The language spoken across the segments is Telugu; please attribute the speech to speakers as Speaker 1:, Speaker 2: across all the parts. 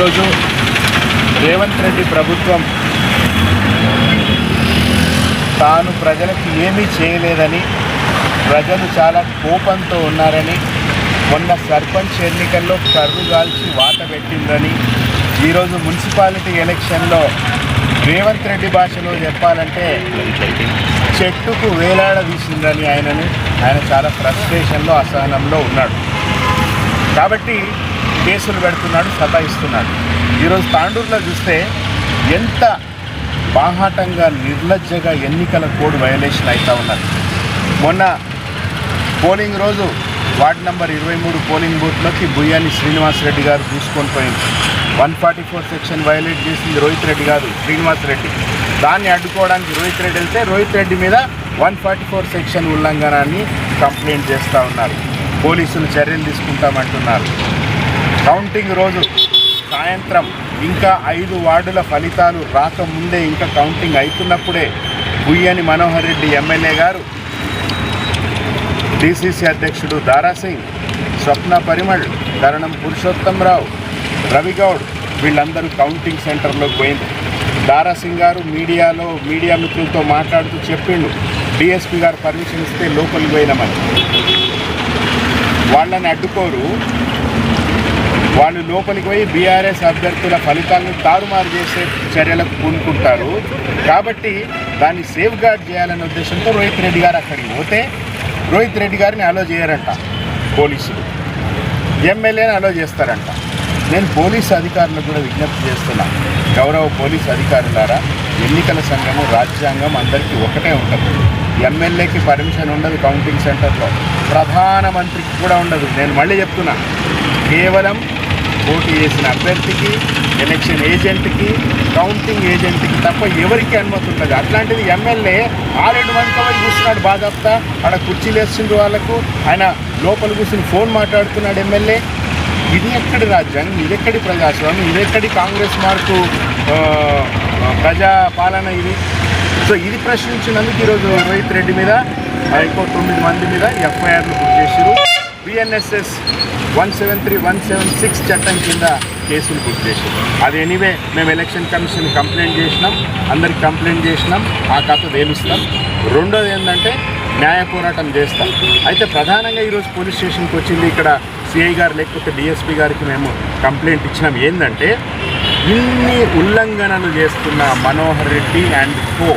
Speaker 1: ఈరోజు రేవంత్ రెడ్డి ప్రభుత్వం తాను ప్రజలకు ఏమీ చేయలేదని, ప్రజలు చాలా కోపంతో ఉన్నారని, మొన్న సర్పంచ్ ఎన్నికల్లో కర్రుగాల్చి వాత పెట్టిందని, ఈరోజు మున్సిపాలిటీ ఎలక్షన్లో రేవంత్ రెడ్డి భాషలో చెప్పాలంటే చెట్టుకు వేలాడదీసిందని ఆయన చాలా ఫ్రస్ట్రేషన్లో, అసహనంలో ఉన్నాడు. కాబట్టి కేసులు పెడుతున్నాడు, సతాయిస్తున్నాడు. ఈరోజు తాండూరులో చూస్తే ఎంత బాహాటంగా, నిర్లజ్జగా ఎన్నికల కోడ్ వయలేషన్ అవుతూ ఉన్నది. మొన్న పోలింగ్ రోజు వార్డు నెంబర్ 23 పోలింగ్ బూత్లోకి బుయ్యాని శ్రీనివాసరెడ్డి గారు తీసుకొని పోయింది. 144 సెక్షన్ వైలేట్ చేసింది రోహిత్ రెడ్డి కాదు, శ్రీనివాస్ రెడ్డి. దాన్ని అడ్డుకోవడానికి రోహిత్ రెడ్డి వెళ్తే రోహిత్ రెడ్డి మీద 144 సెక్షన్ ఉల్లంఘనాన్ని కంప్లైంట్ చేస్తూ ఉన్నారు. పోలీసులు చర్యలు తీసుకుంటామంటున్నారు. కౌంటింగ్ రోజు సాయంత్రం ఇంకా 5 వార్డుల ఫలితాలు రాకముందే, ఇంకా కౌంటింగ్ అవుతున్నప్పుడే బుయ్యాని మనోహర్ రెడ్డి ఎమ్మెల్యే గారు, డిసిసి అధ్యక్షుడు దారాసింగ్, స్వప్న పరిమళ్, కరణం పురుషోత్తమరావు, రవిగౌడ్ వీళ్ళందరూ కౌంటింగ్ సెంటర్లోకి పోయింది. దారాసింగ్ గారు మీడియా మిత్రులతో మాట్లాడుతూ చెప్పిండు, డిఎస్పీ గారు పర్మిషన్ ఇస్తే లోపలికి పోయినామని. వాళ్ళని అడ్డుకోరు, వాళ్ళు లోపలికి పోయి బీఆర్ఎస్ అభ్యర్థుల ఫలితాలను తారుమారు చేసే చర్యలకు పూనుకుంటారు. కాబట్టి దాన్ని సేఫ్ గార్డ్ చేయాలనే ఉద్దేశంతో రోహిత్ రెడ్డి గారు అక్కడికి పోతే రోహిత్ రెడ్డి గారిని అలో చేయరంట పోలీసులు, ఎమ్మెల్యేని అలో చేస్తారంట. నేను పోలీసు అధికారులకు కూడా విజ్ఞప్తి చేస్తున్నా, గౌరవ పోలీసు అధికారులారా, ఎన్నికల సంఘము, రాజ్యాంగం అందరికీ ఒకటే ఉంటుంది. ఎమ్మెల్యేకి పర్మిషన్ ఉండదు కౌంటింగ్ సెంటర్లో, ప్రధానమంత్రికి కూడా ఉండదు. నేను మళ్ళీ చెప్తున్నా, కేవలం పోటీ చేసిన అభ్యర్థికి, ఎలక్షన్ ఏజెంట్కి, కౌంటింగ్ ఏజెంట్కి తప్ప ఎవరికి అనుమతి ఉంటుంది. అట్లాంటిది ఎమ్మెల్యే 6-7 మంది కవర్ కూర్చున్నాడు బాగా, ఆడ కుర్చీలు వేస్తుండ్రు వాళ్ళకు, ఆయన లోపల కూర్చుని ఫోన్ మాట్లాడుతున్నాడు ఎమ్మెల్యే. ఇది ఎక్కడి రాజ్యాంగం, ఇది ఎక్కడి ప్రజాస్వామ్యం, ఇది ఎక్కడి కాంగ్రెస్ మార్కు ప్రజాపాలన ఇది? సో ఇది ప్రశ్నించినందుకు ఈరోజు రోహిత్ రెడ్డి మీద ఇంకో 9 మంది మీద ఎఫ్ఐఆర్లు బుక్ చేశారు. బిఎన్ఎస్ఎస్ 173, 176 చట్టం కింద కేసులు బుక్ చేశారు. అది ఎనీవే మేము ఎలక్షన్ కమిషన్ కంప్లైంట్ చేసినాం, అందరికి కంప్లైంట్ చేసినాం, ఆ కథ తేలుస్తాం. రెండోది ఏంటంటే న్యాయ పోరాటం చేస్తాం. అయితే ప్రధానంగా ఈరోజు పోలీస్ స్టేషన్కి వచ్చింది, ఇక్కడ సిఐ గారు లేకపోతే డిఎస్పీ గారికి మేము కంప్లైంట్ ఇచ్చినాం. ఏంటంటే ఇన్ని ఉల్లంఘనలు చేస్తున్న మనోహర్ రెడ్డి అండ్ కో,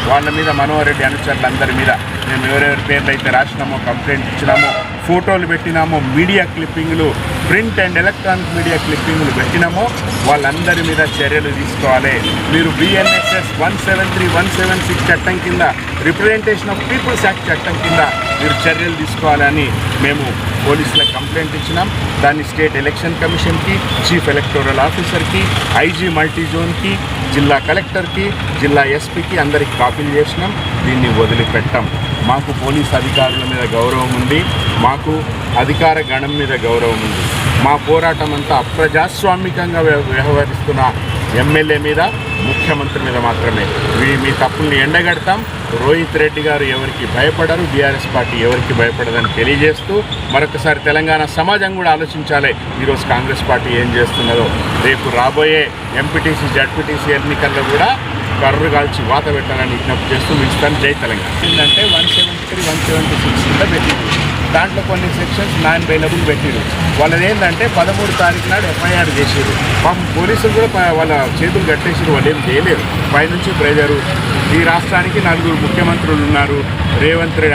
Speaker 1: వాళ్ళ మీద, మనోహర్ రెడ్డి అనుచరులందరి మీద మేము ఎవరెవరి పేర్లు అయితే రాసినామో, కంప్లైంట్ ఇచ్చినామో, ఫోటోలు పెట్టినామో, మీడియా క్లిప్పింగ్లు, ప్రింట్ అండ్ ఎలక్ట్రానిక్ మీడియా క్లిప్పింగ్లు పెట్టినామో వాళ్ళందరి మీద చర్యలు తీసుకోవాలి. మీరు బిఎన్ఎస్ఎస్ 173, 176 చట్టం కింద, రిప్రజెంటేషన్ ఆఫ్ పీపుల్స్ యాక్ట్ చట్టం కింద మీరు చర్యలు తీసుకోవాలని మేము పోలీసులకు కంప్లైంట్ ఇచ్చినాం. దాన్ని స్టేట్ ఎలక్షన్ కమిషన్కి, చీఫ్ ఎలక్టోరల్ ఆఫీసర్కి, ఐజీ మల్టీ జోన్కి, జిల్లా కలెక్టర్కి, జిల్లా ఎస్పీకి అందరికి కాపీలు చేసినాం. దీన్ని వదిలిపెట్టాం. మాకు పోలీస్ అధికారుల మీద గౌరవం ఉంది, మాకు అధికార గణం మీద గౌరవం ఉంది. మా పోరాటం అంతా అప్రజాస్వామికంగా వ్యవహరిస్తున్న ఎమ్మెల్యే మీద, ముఖ్యమంత్రి మీద మాత్రమే. మీ తప్పుల్ని ఎండగడతాం. రోహిత్ రెడ్డి గారు ఎవరికి భయపడరు, బీఆర్ఎస్ పార్టీ ఎవరికి భయపడదని తెలియజేస్తూ మరొకసారి తెలంగాణ సమాజం కూడా ఆలోచించాలి ఈరోజు కాంగ్రెస్ పార్టీ ఏం చేస్తున్నదో. రేపు రాబోయే ఎంపీటీసీ, జడ్పీటీసీ ఎన్నికల్లో కూడా కర్రు కాల్చి వాత పెట్టాలని విజ్ఞప్తి చేస్తూ మినిస్టర్ జై తెలంగాణ. ఏంటంటే 173, 176 కింద పెట్టింది. దాంట్లో కొన్ని సెక్షన్స్ నాన్ అవైలబుల్ పెట్టిరు. వాళ్ళది ఏంటంటే 13 తారీఖు నాడు ఎఫ్ఐఆర్ చేసారు. పాపం పోలీసులు కూడా వాళ్ళ చేతులు కట్టేసారు, వాళ్ళు ఏం చేయలేరు. పైనుంచి ప్రెజరు. ఈ రాష్ట్రానికి 4 ముఖ్యమంత్రులు ఉన్నారు.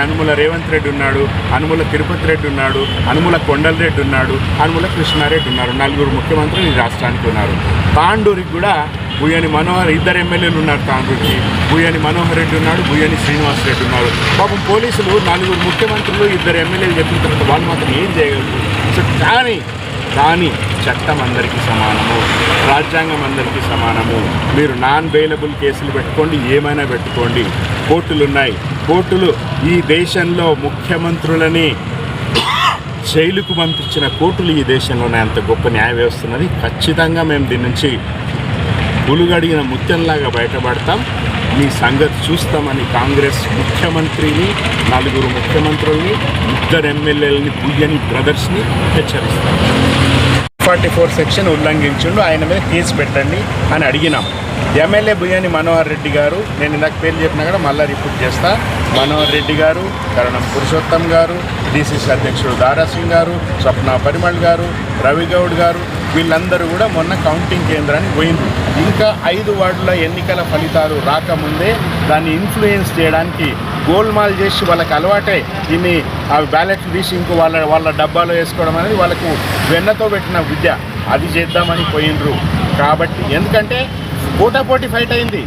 Speaker 1: అనుముల రేవంత్ రెడ్డి ఉన్నాడు, అనుముల తిరుపతి రెడ్డి ఉన్నాడు, అనుముల కొండల రెడ్డి ఉన్నాడు, అనుముల కృష్ణారెడ్డి ఉన్నారు. 4 ముఖ్యమంత్రులు ఈ రాష్ట్రానికి ఉన్నారు. తాండూరికి కూడా బుయ్యాని మనోహర్, 2 ఎమ్మెల్యేలు ఉన్నారు తాండూరికి. బుయ్యాని మనోహర్ రెడ్డి ఉన్నాడు, బుయ్యాని శ్రీనివాస్ రెడ్డి ఉన్నారు. పాపం పోలీసులు 4 ముఖ్యమంత్రులు, 2 ఎమ్మెల్యేలు చెప్పిన తర్వాత వాళ్ళు మాత్రం ఏం చేయగలరు? సో కానీ చట్టం అందరికీ సమానము, రాజ్యాంగం అందరికీ సమానము. మీరు నాన్ బెయిలబుల్ కేసులు పెట్టుకోండి, ఏమైనా పెట్టుకోండి. కోర్టులు ఉన్నాయి. కోర్టులు ఈ దేశంలో ముఖ్యమంత్రులని జైలుకు పంపించిన కోర్టులు ఈ దేశంలోనే అంత గొప్ప న్యాయ వ్యవస్థ ఉన్నది. ఖచ్చితంగా మేము దీని నుంచి పులుగడిగిన ముత్యంలాగా బయటపడతాం. మీ సంగతి చూస్తామని కాంగ్రెస్ ముఖ్యమంత్రిని, 4 ముఖ్యమంత్రుల్ని, 2 ఎమ్మెల్యేలని, బుయ్యని బ్రదర్స్ని హెచ్చరిస్తాం. 44 సెక్షన్ ఉల్లంఘించిండు, ఆయన మీద కేసు పెట్టండి అని అడిగినాం. ఎమ్మెల్యే బుయ్యాని మనోహర్ రెడ్డి గారు, నేను ఇందాక పేరు చెప్పినా కూడా మళ్ళీ రిపోర్ట్ చేస్తా, మనోహర్ రెడ్డి గారు, కరణం పురుషోత్తం గారు, డిసిసి అధ్యక్షుడు దారాసింగ్ గారు, స్వప్న పరిమళ్ గారు, రవి గౌడ్ గారు, వీళ్ళందరూ కూడా మొన్న కౌంటింగ్ కేంద్రానికి పోయిండ్రు. ఇంకా 5 వార్డుల ఎన్నికల ఫలితాలు రాకముందే దాన్ని ఇన్ఫ్లుయెన్స్ చేయడానికి గోల్మాల్ చేసి వాళ్ళకి అలవాటే దీన్ని ఆ బ్యాలెట్లు తీసి ఇంకో వాళ్ళ డబ్బాలో వేసుకోవడం అనేది వాళ్ళకు వెన్నతో పెట్టిన విద్య. అది చేద్దామని పోయినరు. కాబట్టి ఎందుకంటే పోటాపోటీ ఫైట్ అయింది.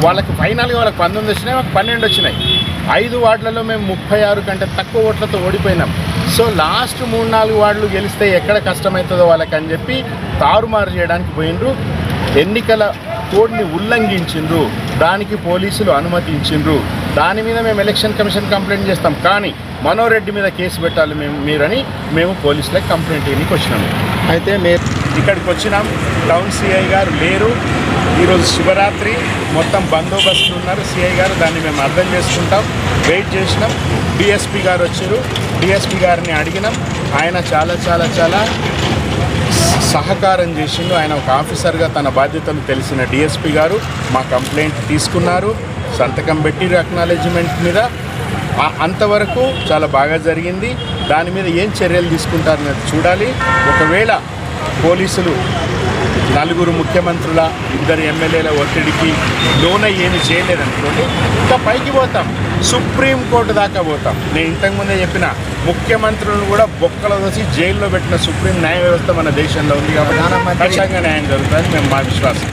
Speaker 1: వాళ్ళకి ఫైనల్గా వాళ్ళకి 19 వచ్చినాయి, మాకు 12 వచ్చినాయి. 5 వార్డులలో మేము 36 కంటే తక్కువ ఓట్లతో ఓడిపోయినాం. సో లాస్ట్ 3-4 వార్డులు గెలిస్తే ఎక్కడ కష్టమవుతుందో వాళ్ళకి అని చెప్పి తారుమారు చేయడానికి పోయినరు. ఎన్నికల కోడ్ని ఉల్లంఘించిండ్రు, దానికి పోలీసులు అనుమతించిండ్రు. దాని మీద మేము ఎలక్షన్ కమిషన్ కంప్లైంట్ చేస్తాం, కానీ మనోహర్ రెడ్డి మీద కేసు పెట్టాలి మీరని మేము పోలీసులకు కంప్లైంట్ ఇవ్వడానికి వచ్చినాము. అయితే మేము ఇక్కడికి వచ్చినాం, టౌన్ సిఐ గారు లేరు, ఈరోజు శివరాత్రి, మొత్తం బందోబస్తులు ఉన్నారు సిఐ గారు, దాన్ని మేము అర్థం చేసుకుంటాం. వెయిట్ చేసినాం. డిఎస్పీ గారు వచ్చారు, డిఎస్పీ గారిని అడిగినాం. ఆయన చాలా చాలా చాలా సహకారం చేసిండు. ఆయన ఒక ఆఫీసర్గా తన బాధ్యతలు తెలిసిన డిఎస్పీ గారు మా కంప్లైంట్ తీసుకున్నారు, సంతకం పెట్టిరు అక్నాలెడ్జ్మెంట్ మీద. అంతవరకు చాలా బాగా జరిగింది. దాని మీద ఏం చర్యలు తీసుకుంటారనేది చూడాలి. ఒకవేళ పోలీసులు 4 ముఖ్యమంత్రుల 2 ఎమ్మెల్యేల ఒత్తిడికి లోనై ఏమి చేయలేదనుకోండి, ఇంకా పైకి పోతాం, సుప్రీంకోర్టు దాకా పోతాం. నేను ఇంతకుముందే చెప్పిన ముఖ్యమంత్రులను కూడా బొక్కలో దోసి జైల్లో పెట్టిన సుప్రీం న్యాయ వ్యవస్థ మన దేశంలో ఉంది. కాబట్టి ఖచ్చితంగా న్యాయం జరుగుతుందని మేము మా విశ్వాసం.